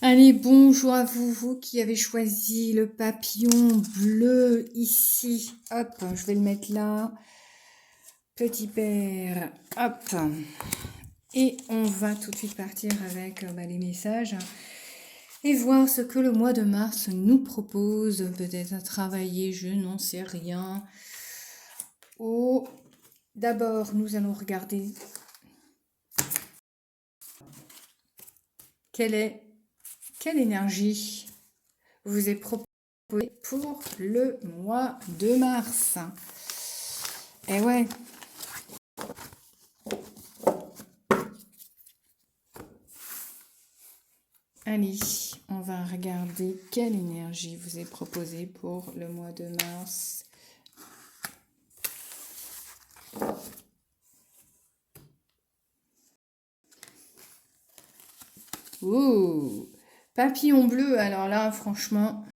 Allez, bonjour à vous, vous qui avez choisi le papillon bleu ici. Hop, je vais le mettre là. Petit père, hop. Et on va tout de suite partir avec les messages et voir ce que le mois de mars nous propose. Peut-être à travailler, je n'en sais rien. Oh, d'abord, nous allons regarder quelle énergie vous est proposée pour le mois de mars. Eh ouais. Allez, on va regarder quelle énergie vous est proposée pour le mois de mars. Ouh, papillon bleu, alors là, franchement,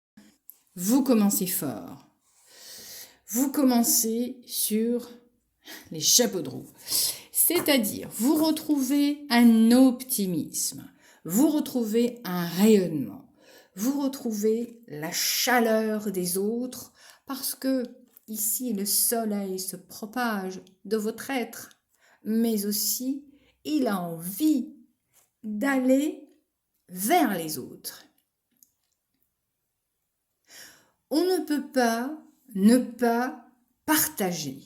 vous commencez fort. Vous commencez sur les chapeaux de roue. C'est-à-dire, vous retrouvez un optimisme, vous retrouvez un rayonnement, vous retrouvez la chaleur des autres, parce que ici, le soleil se propage de votre être, mais aussi, il a envie d'aller vers les autres. On ne peut pas ne pas partager.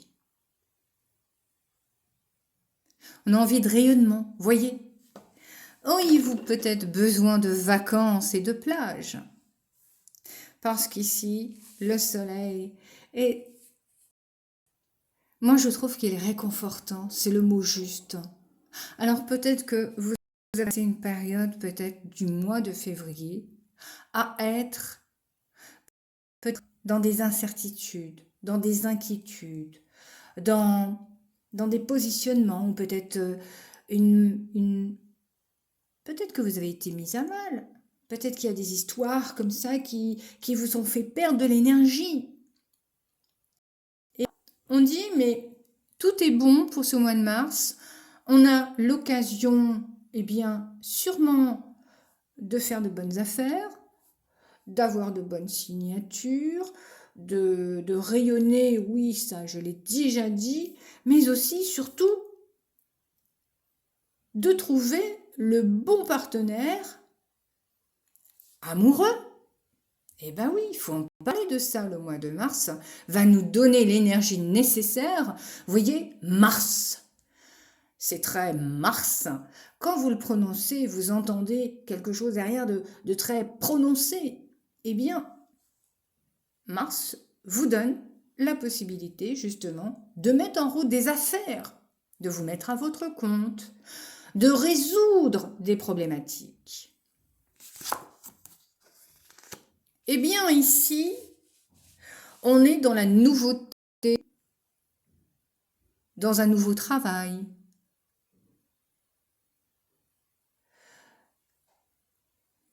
On a envie de rayonnement, voyez. Auriez-vous peut-être besoin de vacances et de plages? Parce qu'ici, le soleil est... Moi, je trouve qu'il est réconfortant, c'est le mot juste. Alors peut-être que vous avez passé une période, peut-être du mois de février, à être peut-être dans des incertitudes, dans des inquiétudes, dans des positionnements, ou peut-être peut-être que vous avez été mis à mal. Peut-être qu'il y a des histoires comme ça qui vous ont fait perdre de l'énergie. Et on dit, mais tout est bon pour ce mois de mars. On a l'occasion, eh bien, sûrement de faire de bonnes affaires, d'avoir de bonnes signatures, de rayonner, oui, ça je l'ai déjà dit, mais aussi, surtout, de trouver le bon partenaire amoureux. Eh ben oui, il faut en parler de ça. Le mois de mars va nous donner l'énergie nécessaire. Vous voyez, Mars, c'est très Mars. Quand vous le prononcez, vous entendez quelque chose derrière de très prononcé. Eh bien, Mars vous donne la possibilité justement de mettre en route des affaires, de vous mettre à votre compte, de résoudre des problématiques. Eh bien ici, on est dans la nouveauté, dans un nouveau travail.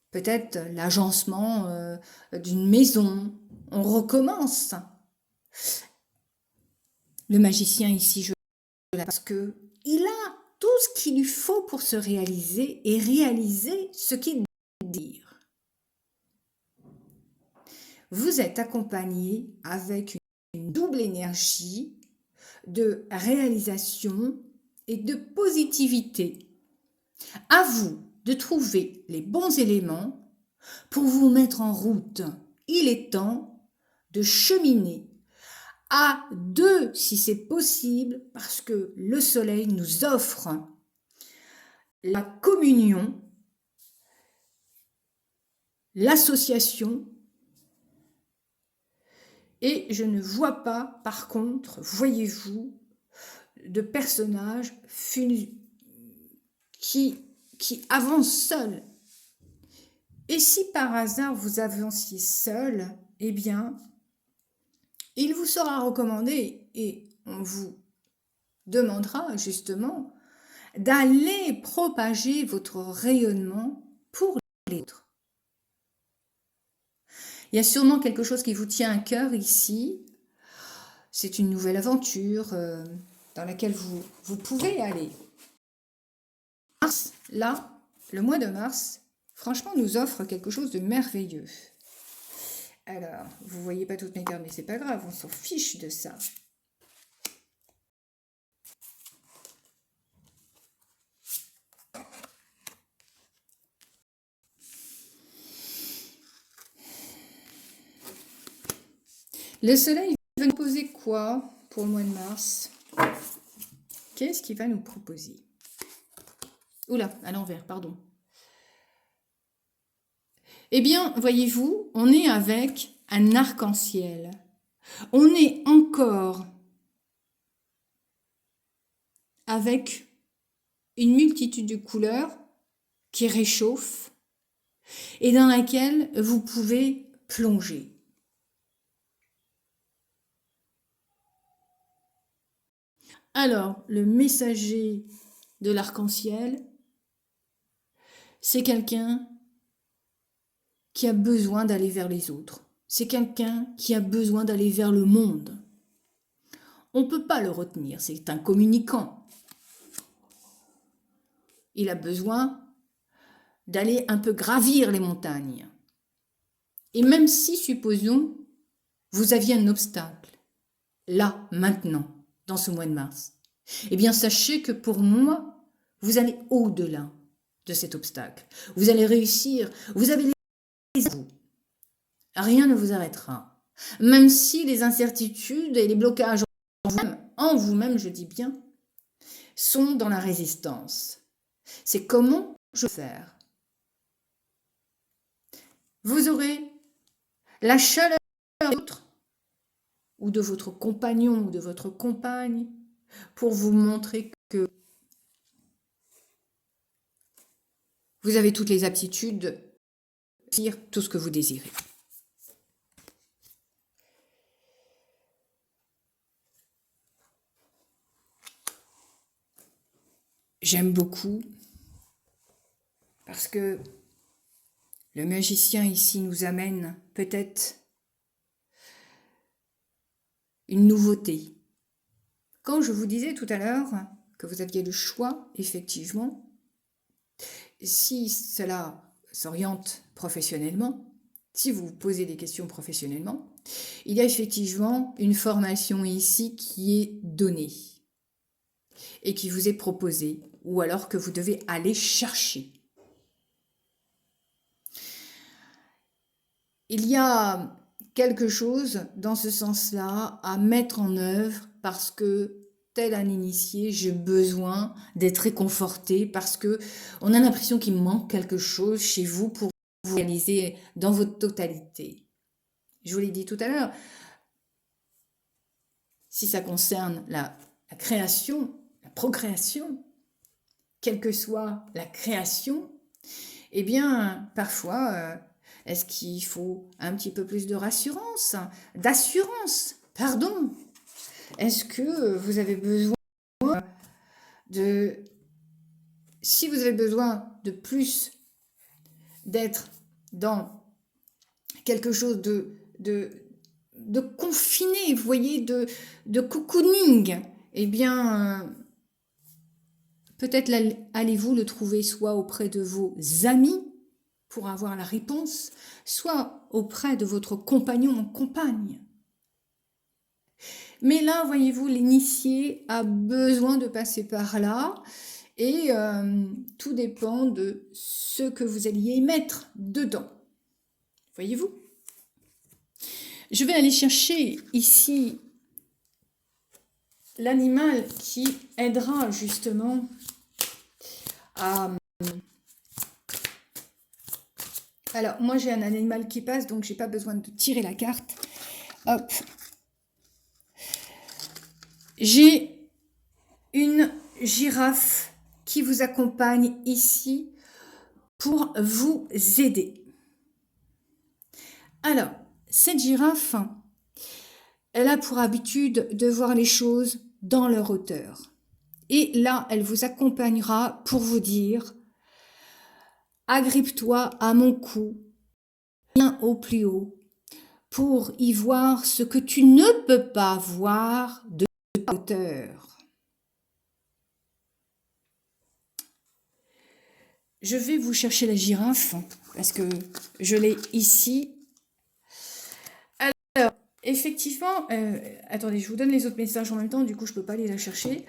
Peut-être l'agencement d'une maison. On recommence. Le magicien ici, je parce que il a tout ce qu'il lui faut pour se réaliser et réaliser ce qu'il désire. Vous êtes accompagné avec une double énergie de réalisation et de positivité. À vous de trouver les bons éléments pour vous mettre en route. Il est temps de cheminer à deux si c'est possible, parce que le soleil nous offre la communion, l'association, et je ne vois pas, par contre, voyez-vous, de personnages qui avancent seuls. Et si par hasard vous avanciez seul, eh bien, il vous sera recommandé et on vous demandera justement d'aller propager votre rayonnement pour les autres. Il y a sûrement quelque chose qui vous tient à cœur ici. C'est une nouvelle aventure dans laquelle vous pouvez aller. Mars, là, le mois de mars, franchement, nous offre quelque chose de merveilleux. Alors, vous voyez pas toutes mes cartes, mais c'est pas grave, on s'en fiche de ça. Le soleil va nous proposer quoi pour le mois de mars? Qu'est-ce qu'il va nous proposer? Oula, à l'envers, pardon. Eh bien, voyez-vous, on est avec un arc-en-ciel. On est encore avec une multitude de couleurs qui réchauffent et dans laquelle vous pouvez plonger. Alors, le messager de l'arc-en-ciel, c'est quelqu'un qui a besoin d'aller vers les autres. C'est quelqu'un qui a besoin d'aller vers le monde. On ne peut pas le retenir, c'est un communicant. Il a besoin d'aller un peu gravir les montagnes. Et même si, supposons, vous aviez un obstacle, là, maintenant, dans ce mois de mars, eh bien, sachez que pour moi, vous allez au-delà de cet obstacle. Vous allez réussir, vous avez les vous. Rien ne vous arrêtera. Même si les incertitudes et les blocages en vous-même, je dis bien, sont dans la résistance. C'est comment je vais faire. Vous aurez la chaleur de l'autre ou de votre compagnon ou de votre compagne pour vous montrer que vous avez toutes les aptitudes de faire tout ce que vous désirez. J'aime beaucoup parce que le magicien ici nous amène peut-être une nouveauté. Quand je vous disais tout à l'heure que vous aviez le choix, effectivement, si cela s'oriente professionnellement, si vous vous posez des questions professionnellement, il y a effectivement une formation ici qui est donnée et qui vous est proposée, ou alors que vous devez aller chercher. Il y a quelque chose dans ce sens-là à mettre en œuvre parce que, tel un initié, j'ai besoin d'être réconforté parce que on a l'impression qu'il manque quelque chose chez vous pour vous réaliser dans votre totalité. Je vous l'ai dit tout à l'heure, si ça concerne la création, la procréation, quelle que soit la création, eh bien, parfois, est-ce qu'il faut un petit peu plus de rassurance, d'assurance, pardon? Est-ce que vous avez besoin de... Si vous avez besoin de plus d'être dans quelque chose de confiné, vous voyez, de cocooning, eh bien, peut-être allez-vous le trouver soit auprès de vos amis pour avoir la réponse, soit auprès de votre compagnon ou compagne. Mais là, voyez-vous, l'initié a besoin de passer par là et tout dépend de ce que vous alliez mettre dedans. Voyez-vous? Je vais aller chercher ici l'animal qui aidera justement à... Alors, moi j'ai un animal qui passe, donc j'ai pas besoin de tirer la carte. Hop. J'ai une girafe qui vous accompagne ici pour vous aider. Alors, cette girafe, elle a pour habitude de voir les choses dans leur hauteur. Et là, elle vous accompagnera pour vous dire « Agrippe-toi à mon cou, bien au plus haut, pour y voir ce que tu ne peux pas voir de hauteur. » je vais vous chercher la girafe, parce que je l'ai ici. Alors, effectivement, attendez, je vous donne les autres messages en même temps, du coup je ne peux pas aller la chercher.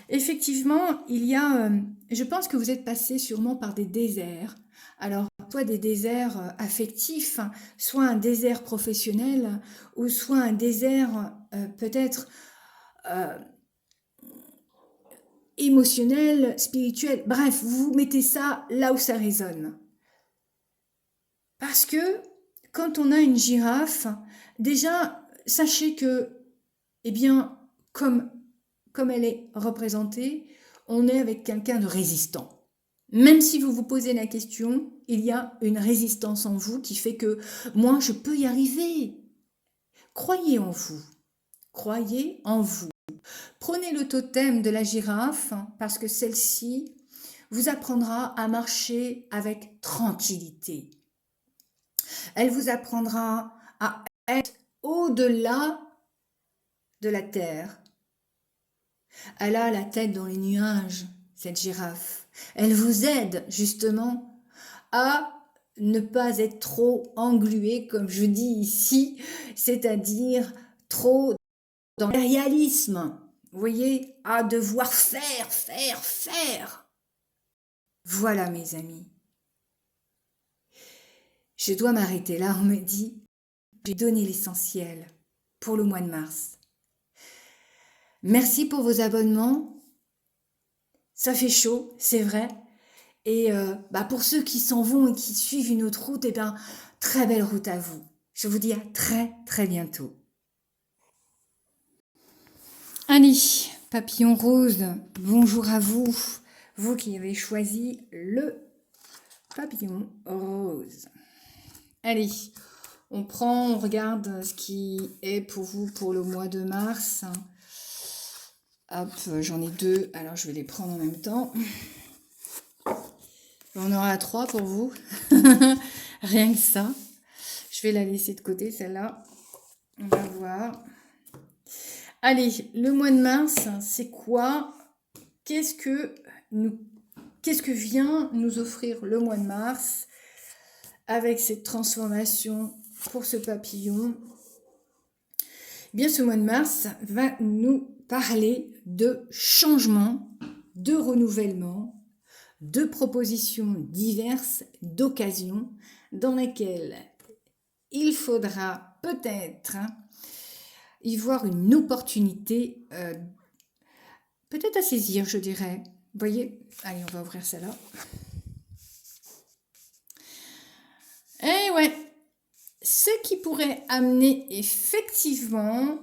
Effectivement, il y a, je pense que vous êtes passé sûrement par des déserts. Alors, soit des déserts affectifs, soit un désert professionnel, ou soit un désert peut-être émotionnel, spirituel. Bref, vous mettez ça là où ça résonne. Parce que quand on a une girafe, déjà, sachez que, eh bien, comme elle est représentée, on est avec quelqu'un de résistant. Même si vous vous posez la question, il y a une résistance en vous qui fait que moi, je peux y arriver. Croyez en vous. Croyez en vous. Prenez le totem de la girafe parce que celle-ci vous apprendra à marcher avec tranquillité. Elle vous apprendra à être au-delà de la terre. Elle a la tête dans les nuages, cette girafe. Elle vous aide justement à ne pas être trop engluée, comme je dis ici, c'est-à-dire trop dans le réalisme. Vous voyez, à devoir faire. Voilà mes amis. Je dois m'arrêter là, on me dit, j'ai donné l'essentiel pour le mois de mars. Merci pour vos abonnements. Ça fait chaud, c'est vrai. Et pour ceux qui s'en vont et qui suivent une autre route, très belle route à vous. Je vous dis à très bientôt. Allez, papillon rose, bonjour à vous. Vous qui avez choisi le papillon rose. Allez, on regarde ce qui est pour vous pour le mois de mars. Hop, j'en ai 2, alors je vais les prendre en même temps. On aura 3 pour vous. Rien que ça. Je vais la laisser de côté, celle-là. On va voir. Allez, le mois de mars, c'est quoi? Qu'est-ce que vient nous offrir le mois de mars avec cette transformation pour ce papillon? Eh bien, ce mois de mars va nous parler de changement, de renouvellement, de propositions diverses, d'occasions dans lesquelles il faudra peut-être y voir une opportunité peut-être à saisir, je dirais. Vous voyez? Allez, on va ouvrir celle-là. Eh ouais, ce qui pourrait amener effectivement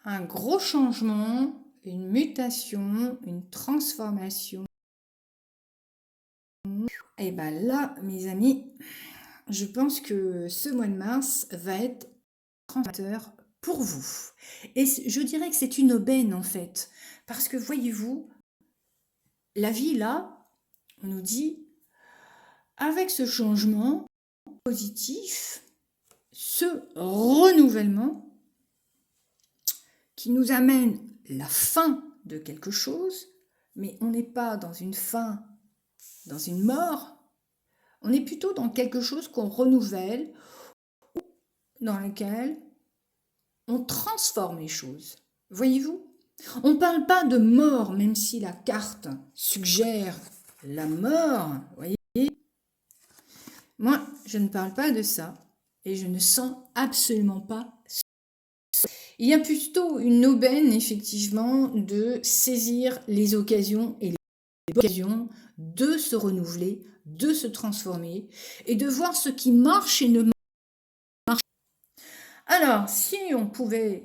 un gros changement, une mutation, une transformation. Et bien là, mes amis, je pense que ce mois de mars va être transformateur pour vous. Et je dirais que c'est une aubaine en fait. Parce que voyez-vous, la vie là, on nous dit, avec ce changement positif, ce renouvellement qui nous amène la fin de quelque chose, mais on n'est pas dans une fin, dans une mort, on est plutôt dans quelque chose qu'on renouvelle, dans lequel on transforme les choses. Voyez-vous? On ne parle pas de mort, même si la carte suggère la mort. Voyez? Moi, je ne parle pas de ça. Et je ne sens absolument pas ça. Il y a plutôt une aubaine, effectivement, de saisir les occasions et les occasions de se renouveler, de se transformer et de voir ce qui marche et ne marche pas. Alors, si on pouvait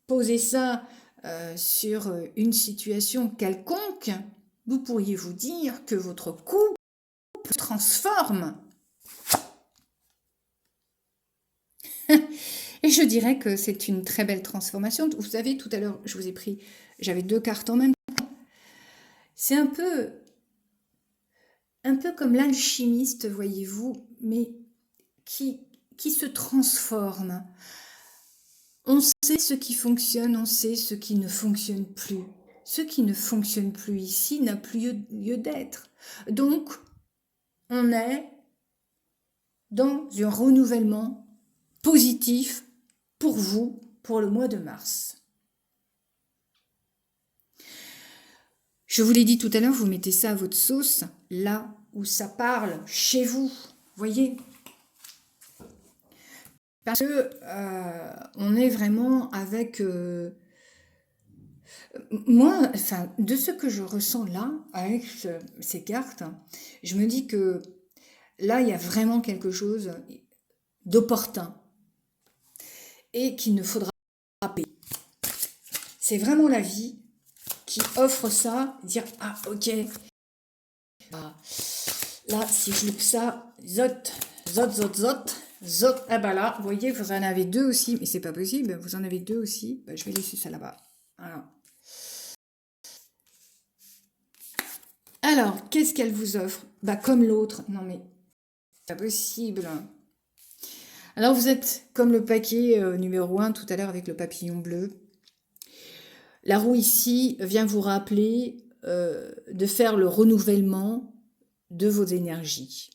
poser ça sur une situation quelconque, vous pourriez vous dire que votre couple se transforme. Et je dirais que c'est une très belle transformation. Vous savez, tout à l'heure, je vous ai pris, j'avais 2 cartes en même temps. C'est un peu comme l'alchimiste, voyez-vous, mais qui se transforme. On sait ce qui fonctionne, on sait ce qui ne fonctionne plus. ce qui ne fonctionne plus ici n'a plus lieu d'être. Donc, on est dans un renouvellement positif pour vous, pour le mois de mars. Je vous l'ai dit tout à l'heure, vous mettez ça à votre sauce, là où ça parle, chez vous, voyez. Parce que on est vraiment avec... moi, enfin, de ce que je ressens là, avec ces cartes, je me dis que là, il y a vraiment quelque chose d'opportun et qu'il ne faudra pas payer. C'est vraiment la vie qui offre ça, dire « Ah, ok, là, si je loupe ça, zot, ah bah là, vous voyez, vous en avez deux aussi, mais c'est pas possible, vous en avez deux aussi, bah, je vais laisser ça là-bas. Voilà. Alors, qu'est-ce qu'elle vous offre? Bah, comme l'autre, non mais, c'est pas possible. Alors, vous êtes comme le paquet numéro 1 tout à l'heure avec le papillon bleu. La roue ici vient vous rappeler de faire le renouvellement de vos énergies.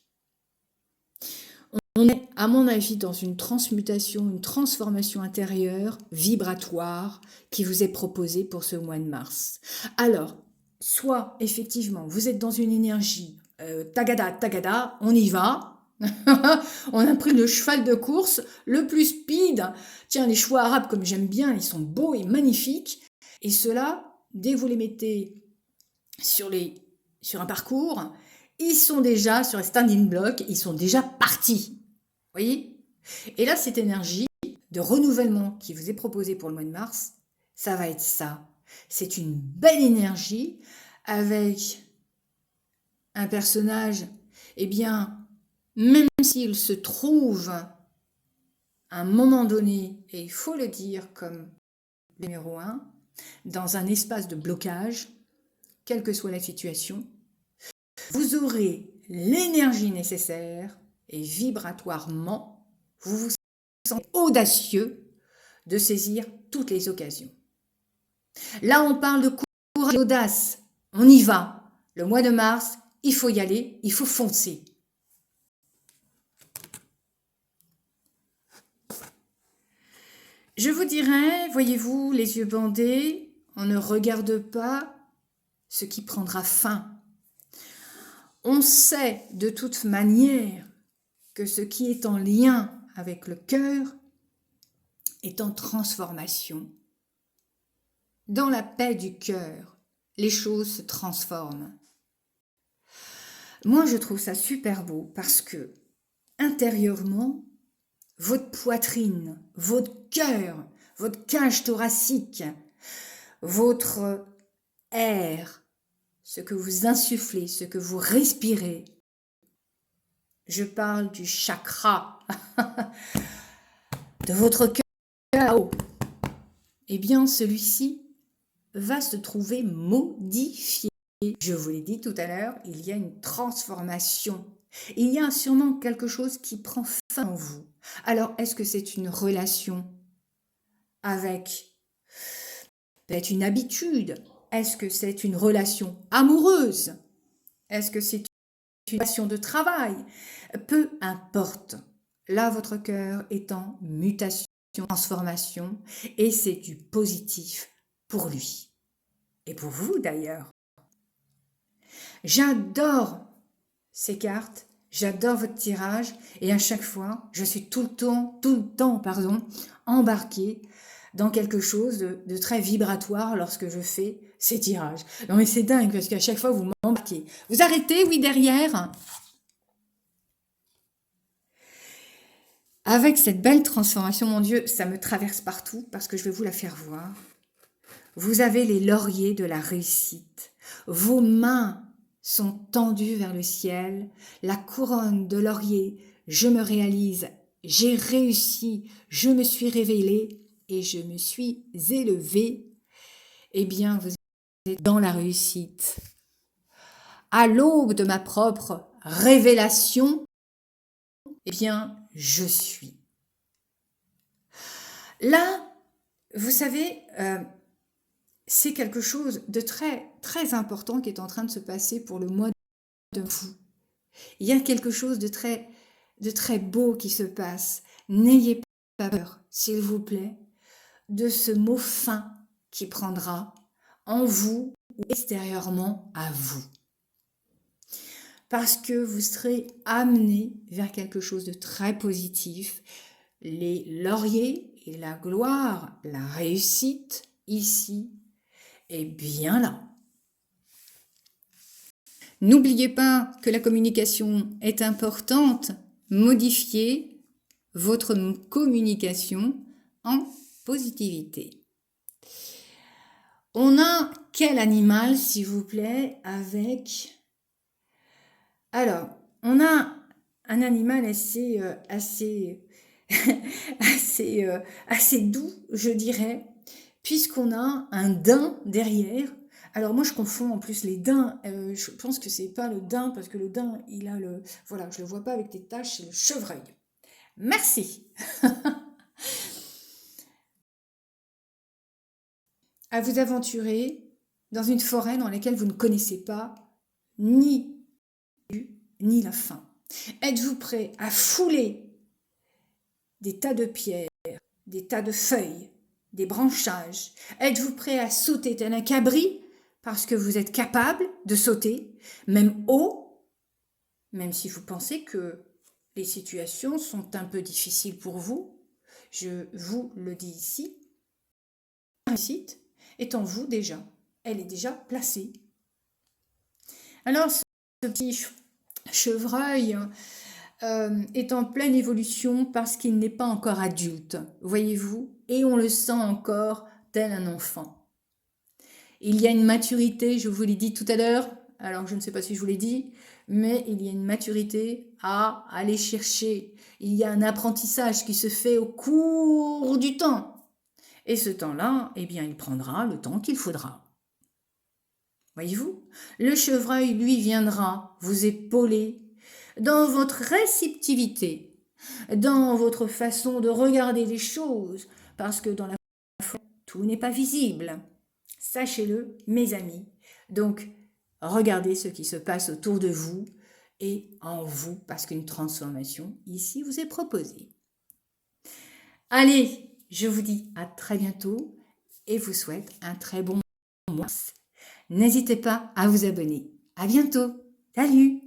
On est, à mon avis, dans une transmutation, une transformation intérieure, vibratoire, qui vous est proposée pour ce mois de mars. Alors, soit, effectivement, vous êtes dans une énergie tagada, on y va. On a pris le cheval de course, le plus speed. Tiens, les chevaux arabes, comme j'aime bien, ils sont beaux et magnifiques. Et ceux-là, dès que vous les mettez sur un parcours, ils sont déjà sur les standing blocks, ils sont déjà partis. Vous voyez? Et là, cette énergie de renouvellement qui vous est proposée pour le mois de mars, ça va être ça. C'est une belle énergie avec un personnage, eh bien, même s'il se trouve à un moment donné, et il faut le dire comme numéro 1, dans un espace de blocage, quelle que soit la situation, vous aurez l'énergie nécessaire et vibratoirement, vous vous sentez audacieux de saisir toutes les occasions. Là, on parle de courage et d'audace. On y va. Le mois de mars, il faut y aller, il faut foncer. Je vous dirais, voyez-vous, les yeux bandés, on ne regarde pas ce qui prendra fin. On sait de toute manière que ce qui est en lien avec le cœur est en transformation. Dans la paix du cœur, les choses se transforment. Moi, je trouve ça super beau parce que, intérieurement, votre poitrine, votre cœur, votre cage thoracique, votre air, ce que vous insufflez, ce que vous respirez. Je parle du chakra de votre cœur. Eh bien, celui-ci va se trouver modifié. Je vous l'ai dit tout à l'heure, il y a une transformation. Il y a sûrement quelque chose qui prend fin en vous. Alors, est-ce que c'est une relation avec peut-être une habitude? Est-ce que c'est une relation amoureuse? Est-ce que c'est une relation de travail? Peu importe. Là, votre cœur est en mutation, transformation, et c'est du positif pour lui. Et pour vous d'ailleurs. J'adore ces cartes, j'adore votre tirage, et à chaque fois, je suis tout le temps, embarquée dans quelque chose de très vibratoire lorsque je fais ces tirages. Non mais c'est dingue, parce qu'à chaque fois, vous m'embarquez. Vous arrêtez, oui, derrière. Avec cette belle transformation, mon Dieu, ça me traverse partout, parce que je vais vous la faire voir. Vous avez les lauriers de la réussite. Vos mains sont tendues vers le ciel. La couronne de laurier, je me réalise, j'ai réussi, je me suis révélée et je me suis élevée. Eh bien, vous êtes dans la réussite. À l'aube de ma propre révélation, eh bien, je suis. Là, vous savez, c'est quelque chose de très, très important qui est en train de se passer pour le mois de vous. Il y a quelque chose de très beau qui se passe. N'ayez pas peur, s'il vous plaît, de ce mot fin qui prendra en vous ou extérieurement à vous. Parce que vous serez amené vers quelque chose de très positif. Les lauriers et la gloire, la réussite ici est bien là. N'oubliez pas que la communication est importante. Modifiez votre communication en positivité. On a quel animal, s'il vous plaît, avec... Alors, on a un animal assez doux, je dirais, puisqu'on a un daim derrière. Alors moi je confonds en plus les daims, je pense que c'est pas le daim parce que le daim il a le, voilà, je le vois pas avec des taches, c'est le chevreuil. Merci. À vous aventurer dans une forêt dans laquelle vous ne connaissez pas ni le début ni la fin. Êtes-vous prêt à fouler des tas de pierres, des tas de feuilles, des branchages? Êtes-vous prêt à sauter tel un cabri parce que vous êtes capable de sauter, même haut, même si vous pensez que les situations sont un peu difficiles pour vous? Je vous le dis ici, la réussite est en vous déjà, elle est déjà placée. Alors ce petit chevreuil est en pleine évolution parce qu'il n'est pas encore adulte, voyez-vous, et on le sent encore tel un enfant. Il y a une maturité, je vous l'ai dit tout à l'heure, alors je ne sais pas si je vous l'ai dit, mais il y a une maturité à aller chercher. Il y a un apprentissage qui se fait au cours du temps. Et ce temps-là, eh bien, il prendra le temps qu'il faudra. Voyez-vous, le chevreuil, lui, viendra vous épauler dans votre réceptivité, dans votre façon de regarder les choses, parce que dans la forêt, tout n'est pas visible. Sachez-le, mes amis. Donc, regardez ce qui se passe autour de vous et en vous, parce qu'une transformation ici vous est proposée. Allez, je vous dis à très bientôt et vous souhaite un très bon mois. N'hésitez pas à vous abonner. À bientôt. Salut!